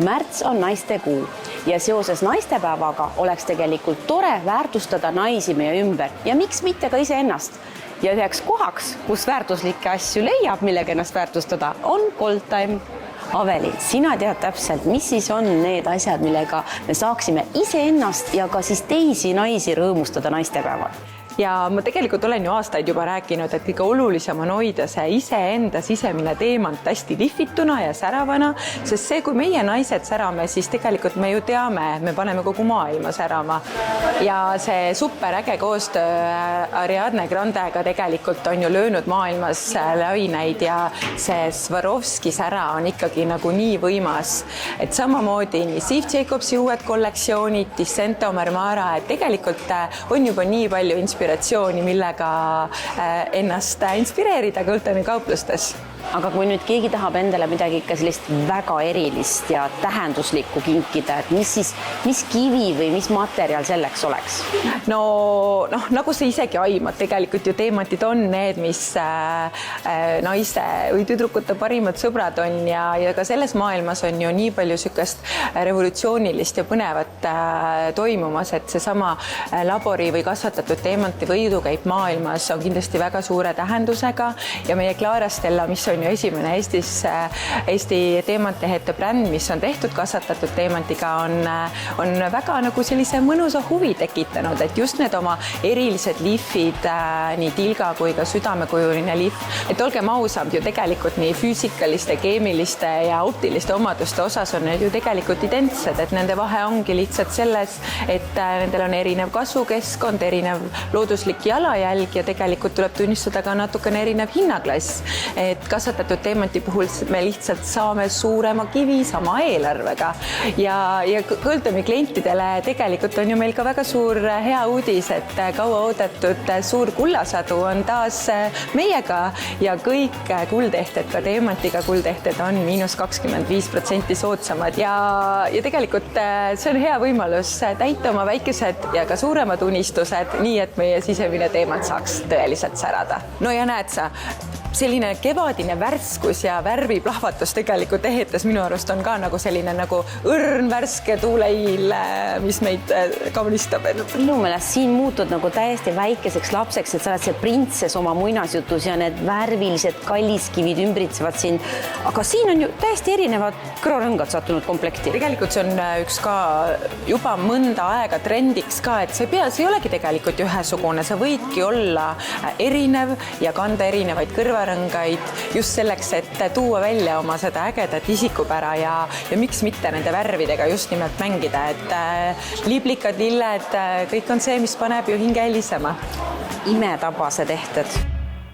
Märts on naistekuu ja seoses naistepäevaga oleks tegelikult tore väärtustada naisi meie ümber ja miks mitte ka iseennast. Ja üheks kohaks, kus väärtuslikke asju leiab, millega ennast väärtustada, on Goldtime. Aveli, sina tead täpselt, mis siis on need asjad, millega me saaksime iseennast ja ka siis teisi naisi rõõmustada naistepäeval. Ja ma tegelikult olen ju aastaid juba rääkinud, et kõige olulisem on hoida see iseenda sisemine teemant hästi lihvituna ja säravana, sest see, kui meie naised särame, siis tegelikult me ju teame, et me paneme kogu maailma särama. Ja see superäge koostöö Ariadne Grandega tegelikult on ju löönud maailmas laineid ja see Swarovski sära on ikkagi nagu nii võimas. Et samamoodi nii Steve Jacobsi uued kollektsioonid, Dissento Marmara, et tegelikult on juba nii palju inspiratsiooni, millega ennast inspireerida Goldtime'i kauplustes. Aga kui nüüd keegi tahab endale midagi ikka sellist väga erilist ja tähenduslikku kinkida, et mis kivi või mis materjal selleks oleks? No, nagu sa isegi aimad, tegelikult ju teemantid on need, mis naiste või tüdrukute parimad sõbrad on ja ka selles maailmas on ju nii palju sükest revolutsioonilist ja põnevat toimumas, et seesama labori või kasvatatud teemanti võidukäip maailmas on kindlasti väga suure tähendusega ja meie Clara Stella, mis on ju esimene Eesti teemantehete bränd, mis on tehtud kasvatatud teemantiga, on väga nagu sellise mõnusa huvi tekitanud, et just need oma erilised lihvid, nii tilga kui ka südamekujuline lihv, et olgem ausamad ju tegelikult nii füüsikaliste, keemiliste ja optiliste omaduste osas on need ju tegelikult identsed, et nende vahe ongi lihtsalt selles, et nendel on erinev kasvukeskkond, erinev looduslik jalajälg ja tegelikult tuleb tunnistada ka natukene erinev hinnaklass, et kasvatatud teemanti puhul me lihtsalt saame suurema kivi sama eelarvega ja Goldtime'i klientidele tegelikult on ju meil ka väga suur hea uudis, et kaua oodatud suur kullasadu on taas meiega ja kõik kuldehted, ka teemantiga kuldehted on –25% soodsamad ja tegelikult see on hea võimalus täita oma väikesed ja ka suuremad unistused, nii et meie sisemine teemant saaks tõeliselt särada. No ja näed sa, selline kevadine värskus ja värviplahvatus tegelikult ehitas minu arust on ka nagu selline nagu õrn värske tuuleiil, mis meid kaunistab. Minu meelest siin muutud nagu täiesti väikeseks lapseks, et sa oled see printsess oma muinasjutus ja need värvilised kalliskivid ümbritsevad siin. Aga siin on ju täiesti erinevad kõrarõngad sattunud komplekti. Tegelikult see on üks ka juba mõnda aega trendiks ka, et see ei olegi tegelikult ühesugune, sa võidki olla erinev ja kanda erinevaid kõrvarõngaid just selleks, et tuua välja oma seda ägedat isikupära ja miks mitte nende värvidega just nimelt mängida, et liblikad, lilled, kõik on see, mis paneb ju hinge helisema. Imetabase tehted.